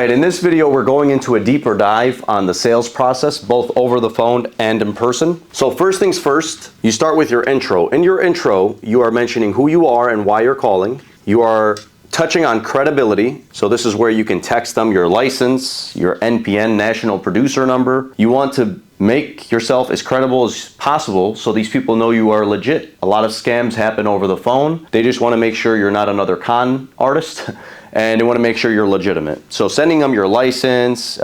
right, in this video, we're going into a deeper dive on the sales process, both over the phone and in person. So first things first, you start with your intro. In your intro, you are mentioning who you are and why you're calling. You are touching on credibility. So this is where you can text them your license, your NPN, national producer number. You want to make yourself as credible as possible so these people know you are legit. A lot of scams happen over the phone. They just want to make sure you're not another con artist and they want to make sure you're legitimate. So sending them your license,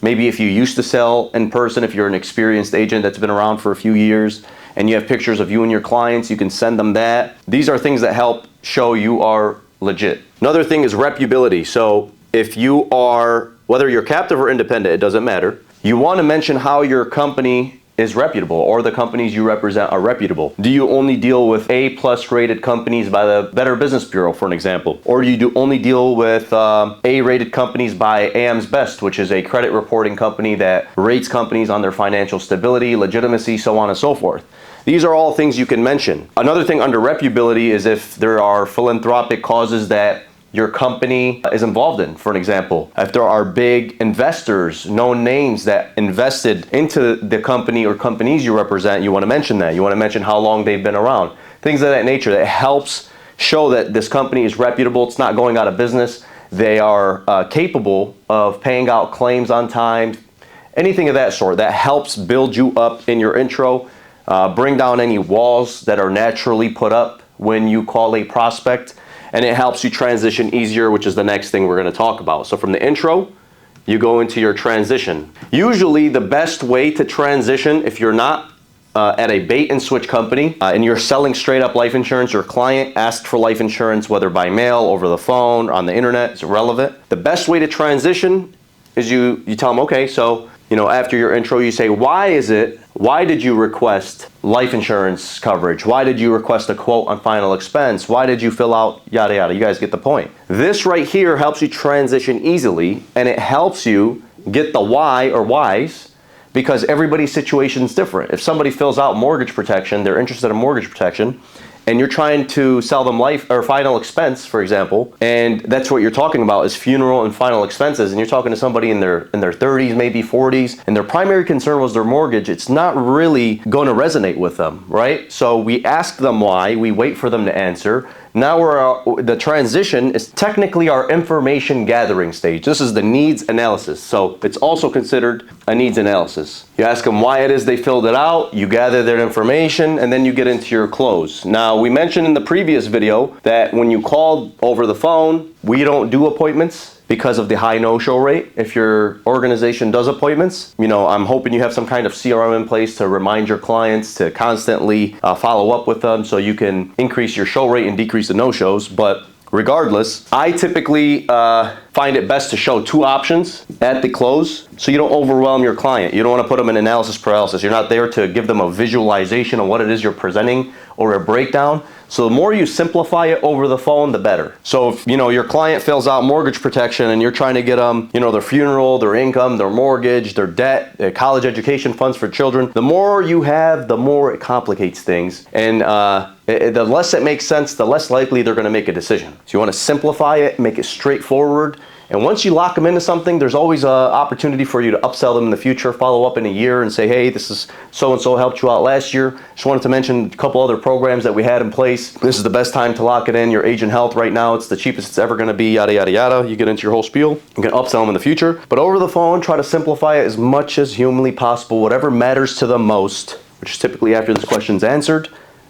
maybe if you used to sell in person, if you're an experienced agent that's been around for a few years and you have pictures of you and your clients, you can send them that. These are things that help show you are legit. Another thing is reputability. So if you are, whether you're captive or independent, it doesn't matter. You want to mention how your company is reputable or the companies you represent are reputable. Do you only deal with A+ rated companies by the Better Business Bureau, for an example? Or do you only deal with A rated companies by AM's Best, which is a credit reporting company that rates companies on their financial stability, legitimacy, so on and so forth? These are all things you can mention. Another thing under reputability is if there are philanthropic causes that your company is involved in, for an example. If there are big investors, known names that invested into the company or companies you represent, you want to mention that. You want to mention how long they've been around. Things of that nature that helps show that this company is reputable, it's not going out of business, they are capable of paying out claims on time, anything of that sort. That helps build you up in your intro, bring down any walls that are naturally put up when you call a prospect, and it helps you transition easier, which is the next thing we're going to talk about. So from the intro, you go into your transition. Usually the best way to transition, if you're not at a bait and switch company and you're selling straight up life insurance, your client asked for life insurance, whether by mail, over the phone, on the internet, it's irrelevant. The best way to transition is you tell them, okay, so after your intro, you say, why did you request life insurance coverage? Why did you request a quote on final expense? Why did you fill out yada yada? You guys get the point. This right here helps you transition easily, and it helps you get the why or whys, because everybody's situation is different. If somebody fills out mortgage protection, they're interested in mortgage protection, and you're trying to sell them life or final expense, for example, and that's what you're talking about is funeral and final expenses, and you're talking to somebody in their 30s, maybe 40s, and their primary concern was their mortgage, it's not really going to resonate with them, right? So we ask them why, we wait for them to answer. Now the transition is technically our information gathering stage. This is the needs analysis. So it's also considered a needs analysis. You ask them why it is they filled it out, you gather their information, and then you get into your close. Now, we mentioned in the previous video that when you call over the phone, we don't do appointments because of the high no-show rate. If your organization does appointments, I'm hoping you have some kind of CRM in place to remind your clients to constantly follow up with them so you can increase your show rate and decrease the no-shows. But regardless, I typically find it best to show two options at the close so you don't overwhelm your client. You don't want to put them in analysis paralysis. You're not there to give them a visualization of what it is you're presenting or a breakdown. So the more you simplify it over the phone, the better. So if your client fills out mortgage protection and you're trying to get them, their funeral, their income, their mortgage, their debt, their college education funds for children, the more you have, the more it complicates things. And the less it makes sense, the less likely they're going to make a decision. So you want to simplify it, make it straightforward. And once you lock them into something, there's always an opportunity for you to upsell them in the future, follow up in a year and say, hey, this is so-and-so helped you out last year. Just wanted to mention a couple other programs that we had in place. This is the best time to lock it in. Your agent health right now, it's the cheapest it's ever going to be, yada, yada, yada. You get into your whole spiel. You can upsell them in the future. But over the phone, try to simplify it as much as humanly possible. Whatever matters to them most, which is typically after this question's answered,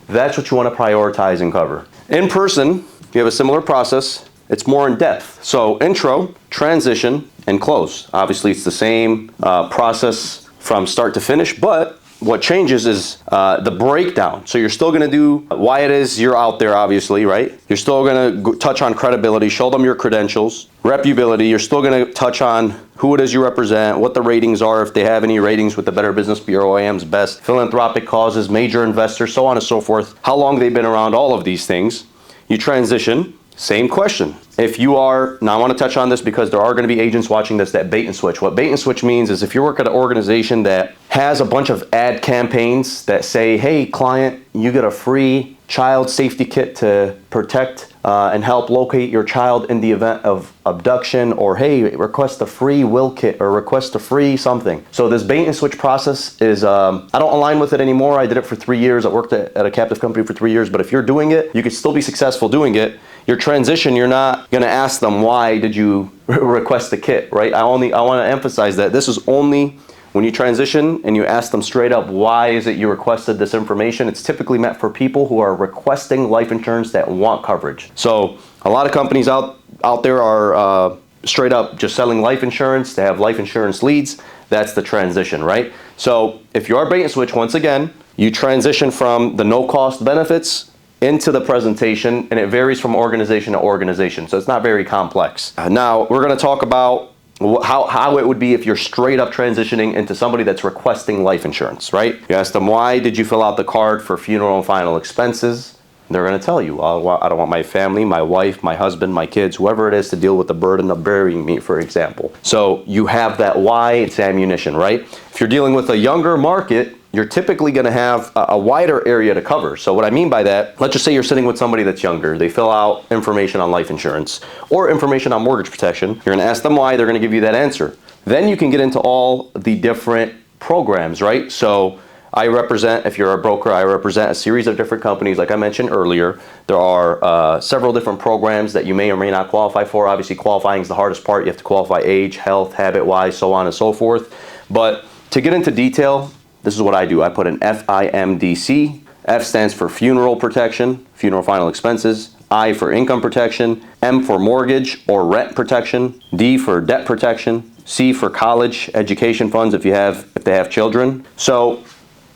that's what you want to prioritize and cover. In person, you have a similar process. It's more in depth. So intro, transition, and close. Obviously, it's the same process from start to finish, but what changes is the breakdown. So you're still going to do why it is you're out there, obviously, right? You're still going to touch on credibility, show them your credentials, reputability. You're still going to touch on who it is you represent, what the ratings are, if they have any ratings with the Better Business Bureau, AM's Best, philanthropic causes, major investors, so on and so forth, how long they've been around, all of these things. You transition. Same question. If you are, now I want to touch on this because there are going to be agents watching this that bait and switch. What bait and switch means is if you work at an organization that has a bunch of ad campaigns that say, hey, client, you get a free child safety kit to protect and help locate your child in the event of abduction, or hey, request a free will kit or request a free something. So this bait and switch process is, I don't align with it anymore. I did it for 3 years. I worked at a captive company for 3 years, but if you're doing it, you could still be successful doing it. Your transition, you're not gonna ask them, why did you request the kit, right? I wanna emphasize that this is only when you transition and you ask them straight up, why is it you requested this information? It's typically meant for people who are requesting life insurance that want coverage. So a lot of companies out there are straight up just selling life insurance. They have life insurance leads. That's the transition, right? So if you are bait and switch, once again, you transition from the no cost benefits into the presentation, and it varies from organization to organization. So it's not very complex. Now we're gonna talk about how it would be if you're straight up transitioning into somebody that's requesting life insurance, right? You ask them, why did you fill out the card for funeral and final expenses? They're going to tell you, I don't want my family, my wife, my husband, my kids, whoever it is, to deal with the burden of burying me, for example. So you have that why, it's ammunition, right? If you're dealing with a younger market, you're typically going to have a wider area to cover. So what I mean by that, let's just say you're sitting with somebody that's younger. They fill out information on life insurance or information on mortgage protection. You're going to ask them why, they're going to give you that answer. Then you can get into all the different programs, right? So I represent, if you're a broker, I represent a series of different companies. Like I mentioned earlier, there are several different programs that you may or may not qualify for. Obviously, qualifying is the hardest part. You have to qualify age, health, habit-wise, so on and so forth. But to get into detail, this is what I do. I put an FIMDC. F stands for funeral protection, funeral final expenses. I for income protection. M for mortgage or rent protection. D for debt protection. C for college education funds if they have children. So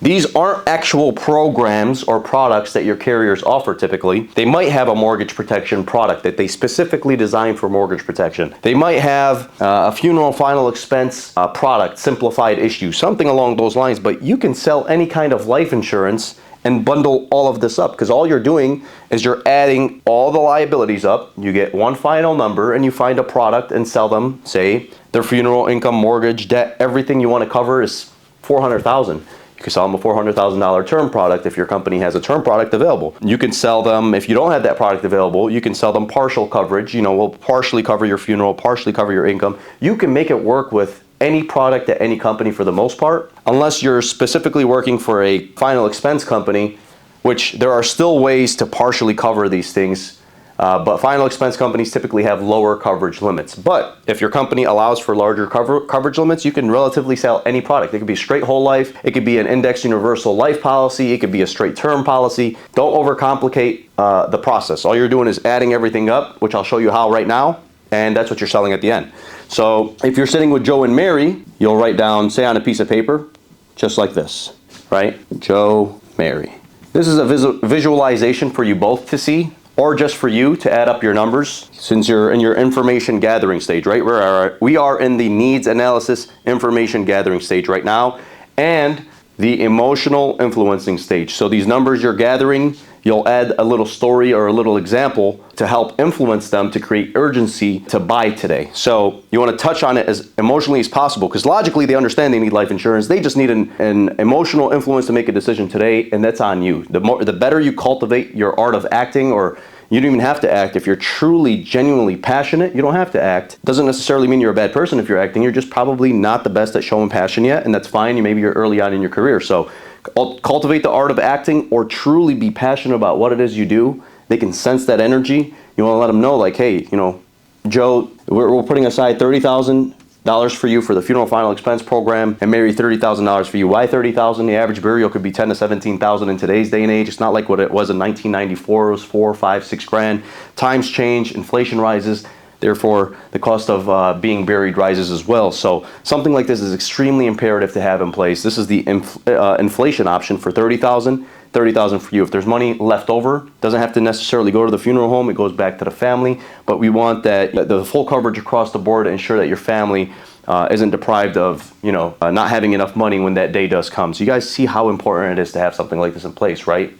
these aren't actual programs or products that your carriers offer typically. They might have a mortgage protection product that they specifically designed for mortgage protection. They might have a funeral final expense product, simplified issue, something along those lines, but you can sell any kind of life insurance and bundle all of this up, because all you're doing is you're adding all the liabilities up. You get one final number and you find a product and sell them, say their funeral, income, mortgage, debt, everything you want to cover is $400,000. You can sell them a $400,000 term product if your company has a term product available. You can sell them, if you don't have that product available, you can sell them partial coverage. You know, we'll partially cover your funeral, partially cover your income. You can make it work with any product at any company for the most part, unless you're specifically working for a final expense company, which there are still ways to partially cover these things. But final expense companies typically have lower coverage limits. But if your company allows for larger coverage limits, you can relatively sell any product. It could be straight whole life. It could be an index universal life policy. It could be a straight term policy. Don't overcomplicate the process. All you're doing is adding everything up, which I'll show you how right now. And that's what you're selling at the end. So if you're sitting with Joe and Mary, you'll write down, say on a piece of paper, just like this, right? Joe, Mary. This is a visualization for you both to see, or just for you to add up your numbers, since you're in your information gathering stage, right? We are in the needs analysis information gathering stage right now, and the emotional influencing stage. So these numbers you're gathering, you'll add a little story or a little example to help influence them to create urgency to buy today. So you want to touch on it as emotionally as possible, because logically they understand they need life insurance. They just need an emotional influence to make a decision today, and that's on you. The better you cultivate your art of acting, or you don't even have to act. If you're truly, genuinely passionate, you don't have to act. Doesn't necessarily mean you're a bad person if you're acting. You're just probably not the best at showing passion yet, and that's fine. Maybe you're early on in your career. So cultivate the art of acting, or truly be passionate about what it is you do. They can sense that energy. You want to let them know, like, hey, you know, Joe, we're putting aside $30,000 for you for the funeral final expense program, and Mary, $30,000 for you. Why $30,000? The average burial could be $10,000 to $17,000 in today's day and age. It's not like what it was in 1994. It was $4, $5, $6 grand. Times change, inflation rises. Therefore, the cost of being buried rises as well. So something like this is extremely imperative to have in place. This is the inflation option for $30,000. $30,000 for you. If there's money left over, doesn't have to necessarily go to the funeral home. It goes back to the family. But we want that the full coverage across the board to ensure that your family isn't deprived of, not having enough money when that day does come. So you guys see how important it is to have something like this in place, right?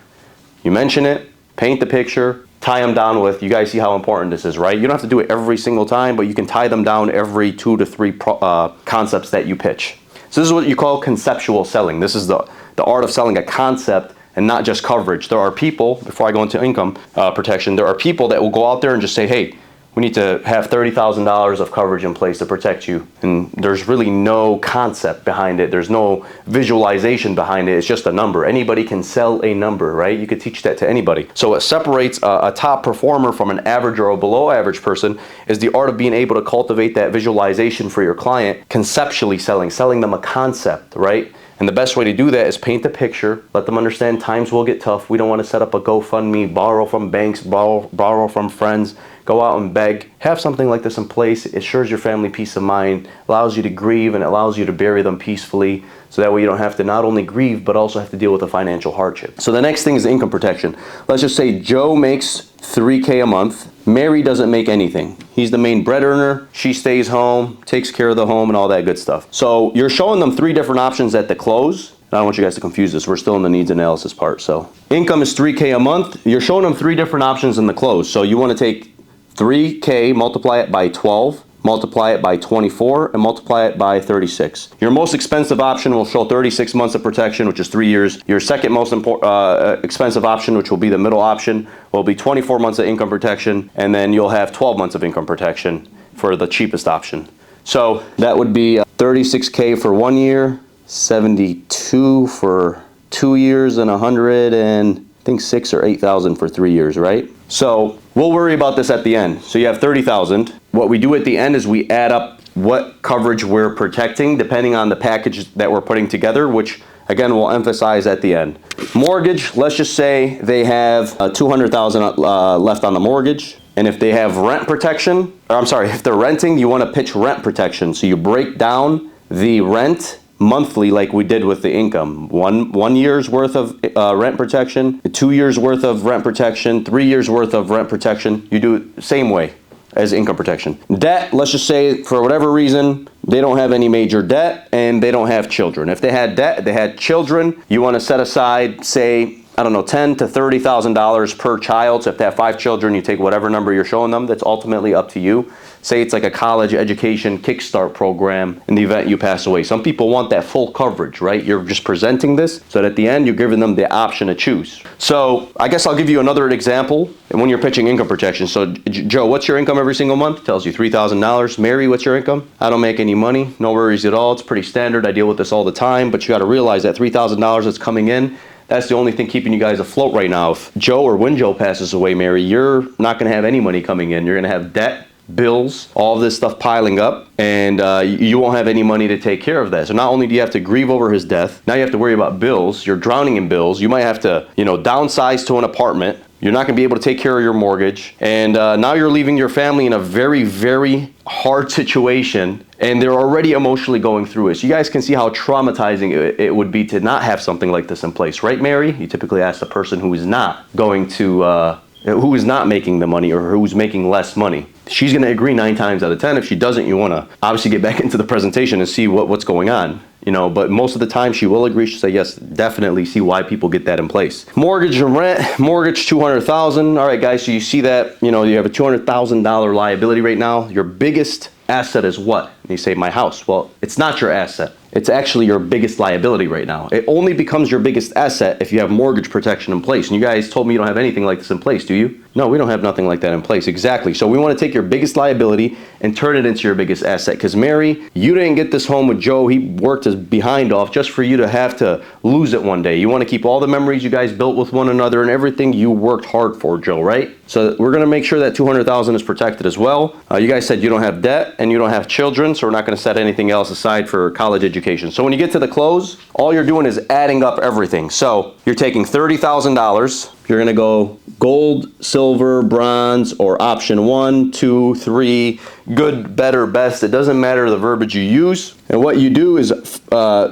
You mention it, paint the picture, tie them down with, you guys see how important this is, right? You don't have to do it every single time, but you can tie them down every 2 to 3 concepts that you pitch. So this is what you call conceptual selling. This is the art of selling a concept and not just coverage. There are people, before I go into income protection, there are people that will go out there and just say, hey, we need to have $30,000 of coverage in place to protect you. And there's really no concept behind it. There's no visualization behind it. It's just a number. Anybody can sell a number, right? You could teach that to anybody. So what separates a top performer from an average or a below average person is the art of being able to cultivate that visualization for your client, conceptually selling them a concept, right? And the best way to do that is paint the picture, let them understand times will get tough. We don't want to set up a GoFundMe, borrow from banks, borrow from friends, go out and beg. Have something like this in place. It assures your family peace of mind, allows you to grieve, and allows you to bury them peacefully. So that way you don't have to not only grieve, but also have to deal with a financial hardship. So the next thing is income protection. Let's just say Joe makes $3K a month. Mary doesn't make anything. He's the main bread earner. She stays home, takes care of the home and all that good stuff. So you're showing them 3 different options at the close. I don't want you guys to confuse this. We're still in the needs analysis part. So income is $3K a month. You're showing them 3 different options in the close. So you want to take $3K, multiply it by 12, multiply it by 24, and multiply it by 36. Your most expensive option will show 36 months of protection, which is 3 years. Your second most expensive option, which will be the middle option, will be 24 months of income protection, and then you'll have 12 months of income protection for the cheapest option. So that would be 36K for 1 year, 72 for 2 years, and 100 and I think 6 or 8,000 for 3 years, right? So we'll worry about this at the end. So you have 30,000. What we do at the end is we add up what coverage we're protecting depending on the package that we're putting together, which again we'll emphasize at the end. Mortgage, let's just say they have 200,000 left on the mortgage. And if they have rent protection, or I'm sorry, if they're renting, you want to pitch rent protection. So you break down the rent monthly like we did with the income. One year's worth of rent protection, 2 years worth of rent protection, 3 years worth of rent protection. You do it the same way as income protection. Debt, let's just say for whatever reason, they don't have any major debt and they don't have children. If they had debt, they had children, you want to set aside, say, I don't know, $10,000 to $30,000 per child. So if they have 5 children, you take whatever number you're showing them. That's ultimately up to you. Say it's like a college education kickstart program in the event you pass away. Some people want that full coverage, right? You're just presenting this so that at the end you're giving them the option to choose. So I guess I'll give you another example when you're pitching income protection. So Joe, what's your income every single month? Tells you $3,000. Mary, what's your income? I don't make any money. No worries at all. It's pretty standard. I deal with this all the time, but you got to realize that $3,000 that's coming in, that's the only thing keeping you guys afloat right now. If Joe or when Joe passes away, Mary, you're not going to have any money coming in. You're going to have debt, bills, all of this stuff piling up, and you won't have any money to take care of that. So not only do you have to grieve over his death, now you have to worry about bills. You're drowning in bills. You might have to, downsize to an apartment. You're not going to be able to take care of your mortgage. And now you're leaving your family in a very, very hard situation, and they're already emotionally going through it. So you guys can see how traumatizing it would be to not have something like this in place. Right, Mary? You typically ask the person who is not going to, who is not making the money or who's making less money. She's going to agree 9 times out of 10. If she doesn't, you want to obviously get back into the presentation and see what's going on. But most of the time she will agree. She'll say, yes, definitely see why people get that in place. Mortgage and rent, mortgage $200,000. All right, guys, so you see that, you have a $200,000 liability right now. Your biggest asset is what? And you say, my house. Well, it's not your asset. It's actually your biggest liability right now. It only becomes your biggest asset if you have mortgage protection in place. And you guys told me you don't have anything like this in place, do you? No, we don't have nothing like that in place. Exactly. So we want to take your biggest liability and turn it into your biggest asset. Because Mary, you didn't get this home with Joe. He worked his behind off just for you to have to lose it one day. You want to keep all the memories you guys built with one another and everything you worked hard for, Joe, right? So we're going to make sure that $200,000 is protected as well. You guys said you don't have debt and you don't have children, so we're not going to set anything else aside for college education. So when you get to the close, all you're doing is adding up everything. So you're taking $30,000. You're going to go gold, silver, bronze, or option 1, 2, 3, good, better, best. It doesn't matter the verbiage you use. And what you do is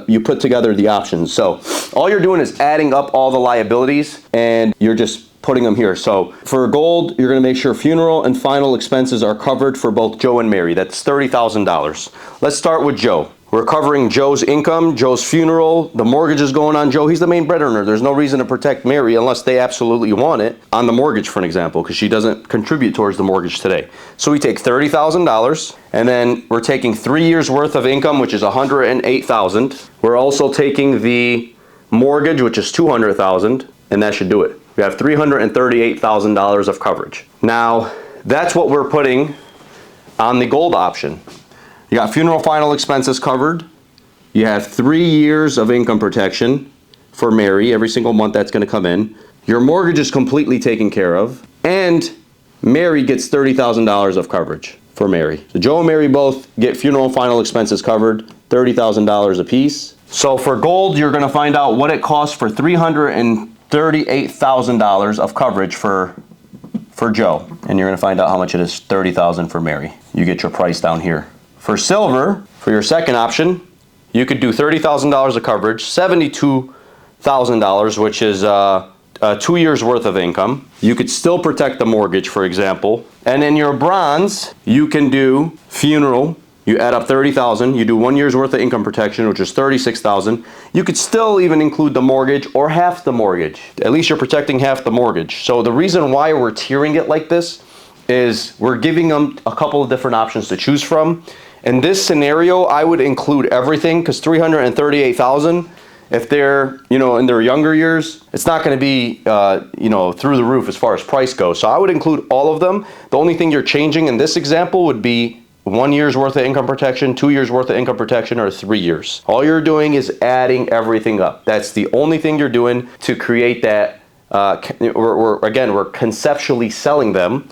you put together the options. So all you're doing is adding up all the liabilities and you're just putting them here. So for gold, you're going to make sure funeral and final expenses are covered for both Joe and Mary. That's $30,000. Let's start with Joe. We're covering Joe's income, Joe's funeral, the mortgage is going on Joe. He's the main bread earner. There's no reason to protect Mary unless they absolutely want it on the mortgage, for an example, because she doesn't contribute towards the mortgage today. So we take $30,000 and then we're taking 3 years worth of income, which is $108,000. We're also taking the mortgage, which is $200,000. and that should do it. We have $338,000 of coverage. Now, that's what we're putting on the gold option. You got funeral final expenses covered. You have 3 years of income protection for Mary. Every single month that's going to come in. Your mortgage is completely taken care of. And Mary gets $30,000 of coverage for Mary. So Joe and Mary both get funeral final expenses covered, $30,000 a piece. So for gold, you're going to find out what it costs for $338,000 of coverage for Joe. And you're going to find out how much it is, $30,000 for Mary. You get your price down here. For silver, for your second option, you could do $30,000 of coverage, $72,000, which is 2 years worth of income. You could still protect the mortgage, for example. And in your bronze, you can do funeral. You add up $30,000. You do 1 year's worth of income protection, which is $36,000. You could still even include the mortgage or half the mortgage. At least you're protecting half the mortgage. So the reason why we're tiering it like this is we're giving them a couple of different options to choose from. In this scenario, I would include everything, because $338,000, if they're, in their younger years, it's not going to be, through the roof as far as price goes. So I would include all of them. The only thing you're changing in this example would be 1 year's worth of income protection, 2 years worth of income protection, or 3 years. All you're doing is adding everything up. That's the only thing you're doing to create that. We're conceptually selling them,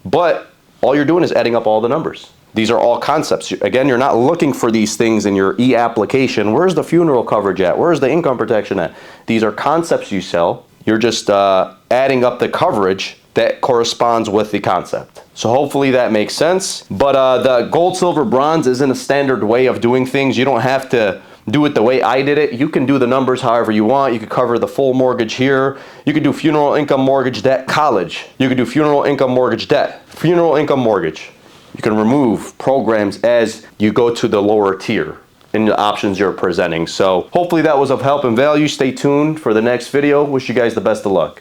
but all you're doing is adding up all the numbers. These are all concepts. Again, you're not looking for these things in your e-application. Where's the funeral coverage at? Where's the income protection at? These are concepts you sell. You're just adding up the coverage that corresponds with the concept. So hopefully that makes sense. But the gold, silver, bronze isn't a standard way of doing things. You don't have to do it the way I did it. You can do the numbers however you want. You could cover the full mortgage here. You could do funeral income mortgage debt college. You could do funeral income mortgage debt, funeral income mortgage. You can remove programs as you go to the lower tier in the options you're presenting. So hopefully that was of help and value. Stay tuned for the next video. Wish you guys the best of luck.